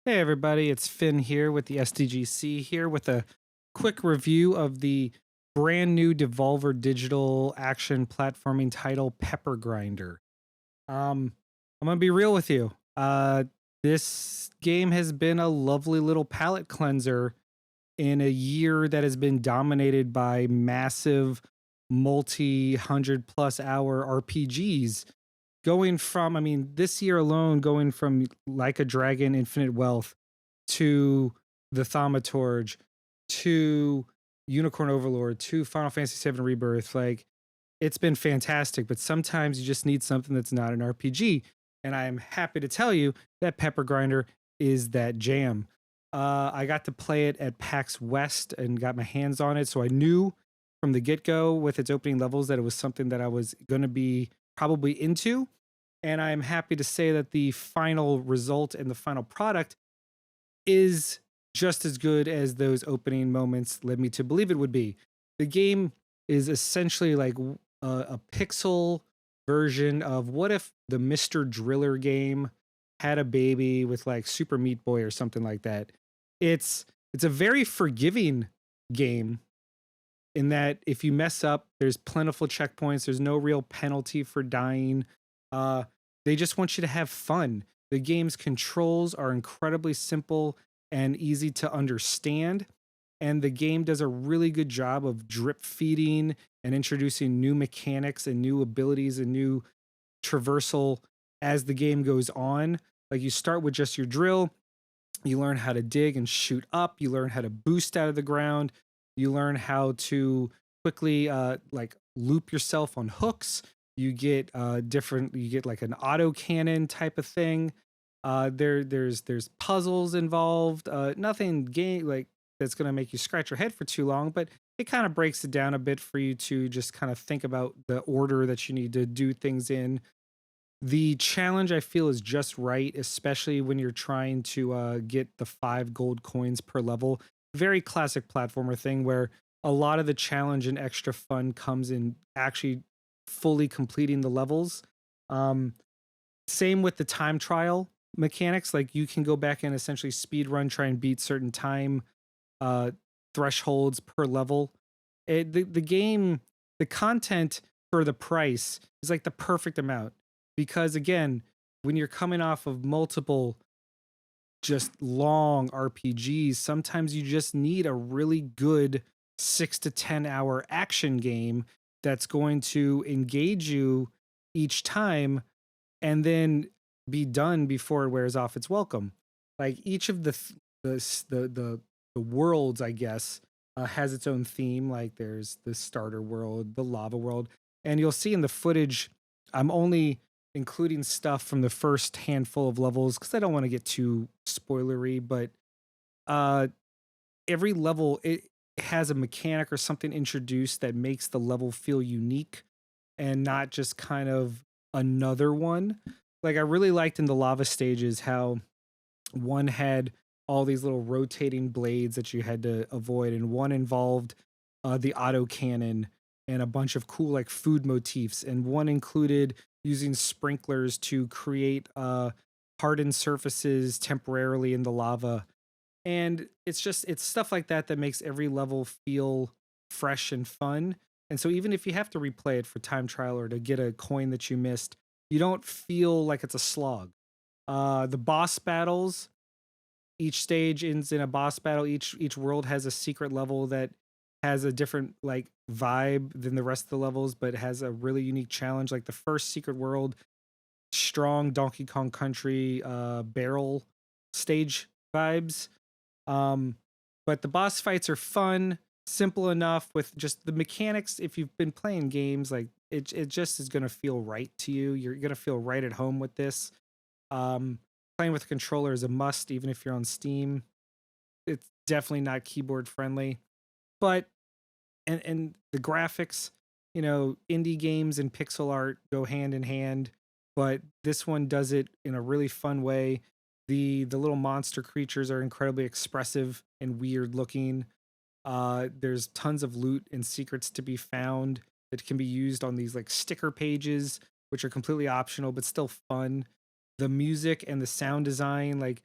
Hey everybody, it's Finn here with the SDGC here with a quick review of the brand new Devolver Digital action platforming title Pepper Grinder. I'm gonna be real with you. This game has been a lovely little palate cleanser in a year that has been dominated by massive multi 100+ hour RPGs. Going from, I mean, this year alone, going from Like a Dragon Infinite Wealth to the Thaumaturge to Unicorn Overlord to Final Fantasy VII Rebirth. Like, it's been fantastic, but sometimes you just need something that's not an RPG. And I am happy to tell you that Pepper Grinder is that jam. I got to play it at PAX West and got my hands on it. So I knew from the get go with its opening levels that it was something that I was going to be probably into. And I'm happy to say that the final result and the final product is just as good as those opening moments led me to believe it would be. The game is essentially like a pixel version of what if the Mr. Driller game had a baby with like Super Meat Boy or something like that. It's a very forgiving game in that if you mess up, there's plentiful checkpoints. There's no real penalty for dying. Uh, they just want you to have fun. The game's controls are incredibly simple and easy to understand. And the game does a really good job of drip feeding and introducing new mechanics and new abilities and new traversal as the game goes on. Like you start with just your drill, you learn how to dig and shoot up, you learn how to boost out of the ground, you learn how to quickly like loop yourself on hooks. You get you get like an auto cannon type of thing. There's puzzles involved. Nothing game like that's gonna make you scratch your head for too long, but it kind of breaks it down a bit for you to just kind of think about the order that you need to do things in. The challenge I feel is just right, especially when you're trying to get the 5 gold coins per level. Very classic platformer thing where a lot of the challenge and extra fun comes in actually fully completing the levels. Um, Same with the time trial mechanics. Like you can go back and essentially speed run, try and beat certain time uh, thresholds per level. The game, the content for the price is like the perfect amount because again, when you're coming off of multiple just long RPGs, sometimes you just need a really good 6 to 10 hour action game that's going to engage you each time and then be done before it wears off its welcome. Like each of the worlds, I guess, has its own theme. Like there's the starter world, the lava world, and you'll see in the footage. I'm only including stuff from the first handful of levels because I don't want to get too spoilery. But uh, every level it has a mechanic or something introduced that makes the level feel unique and not just kind of another one. Like I really liked in the lava stages how one had all these little rotating blades that you had to avoid, and one involved the auto cannon and a bunch of cool like food motifs, and one included using sprinklers to create hardened surfaces temporarily in the lava. And it's stuff like that that makes every level feel fresh and fun. And so even if you have to replay it for time trial or to get a coin that you missed, you don't feel like it's a slog. The boss battles, each stage ends in a boss battle. Each world has a secret level that has a different like vibe than the rest of the levels, but has a really unique challenge. Like the first secret world, strong Donkey Kong Country barrel stage vibes. Um, but the boss fights are fun, simple enough with just the mechanics. If you've been playing games, like it just is gonna feel right to you. You're gonna feel right at home with this. Um, Playing with a controller is a must, even if you're on Steam. It's definitely not keyboard friendly, but and the graphics, indie games and pixel art go hand in hand, but this one does it in a really fun way. The little monster creatures are incredibly expressive and weird looking. There's tons of loot and secrets to be found that can be used on these like sticker pages, which are completely optional but still fun. The music and the sound design, like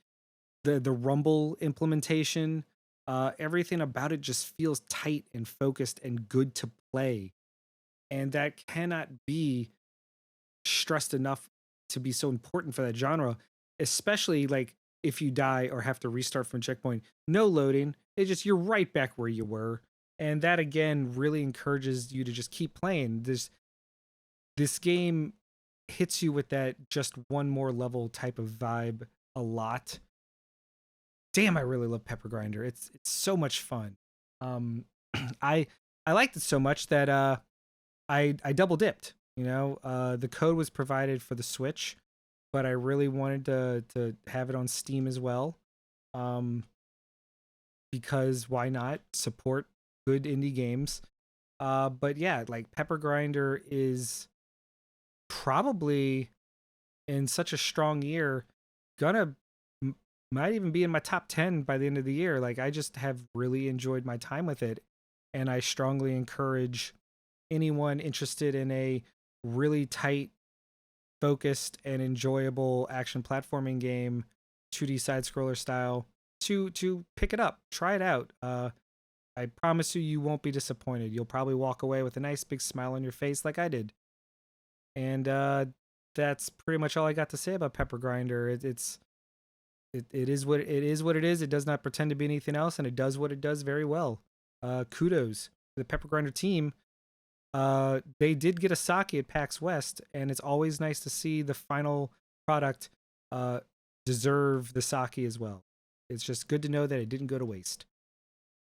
the rumble implementation, everything about it just feels tight and focused and good to play. And that cannot be stressed enough to be so important for that genre, especially like if you die or have to restart from checkpoint, no loading. It's just you're right back where you were. And that again really encourages you to just keep playing. This game hits you with that just one more level type of vibe a lot. Damn, I really love Pepper Grinder. It's so much fun. Um I I liked it so much that I double dipped. You know, the code was provided for the Switch, but I really wanted to have it on Steam as well. Um, because why not support good indie games? But yeah, like Pepper Grinder is probably in such a strong year, gonna m- might even be in my top 10 by the end of the year. Like I just have really enjoyed my time with it, and I strongly encourage anyone interested in a really tight, focused, and enjoyable action platforming game, 2D side scroller style, to pick it up, try it out. I promise you, you won't be disappointed. You'll probably walk away with a nice big smile on your face, like I did. And that's pretty much all I got to say about Pepper Grinder. It is what it is. What it is. It does not pretend to be anything else, and it does what it does very well. Kudos to the Pepper Grinder team. They did get a sake at PAX West, and it's always nice to see the final product deserve the sake as well. It's just good to know that it didn't go to waste.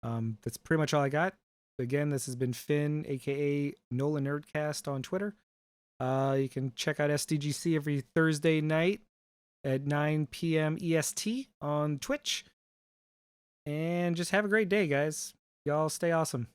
That's pretty much all I got. Again, this has been Finn, aka Nolan Nerdcast on Twitter. You can check out SDGC every Thursday night at 9 p.m. EST on Twitch. And just have a great day, guys. Y'all stay awesome.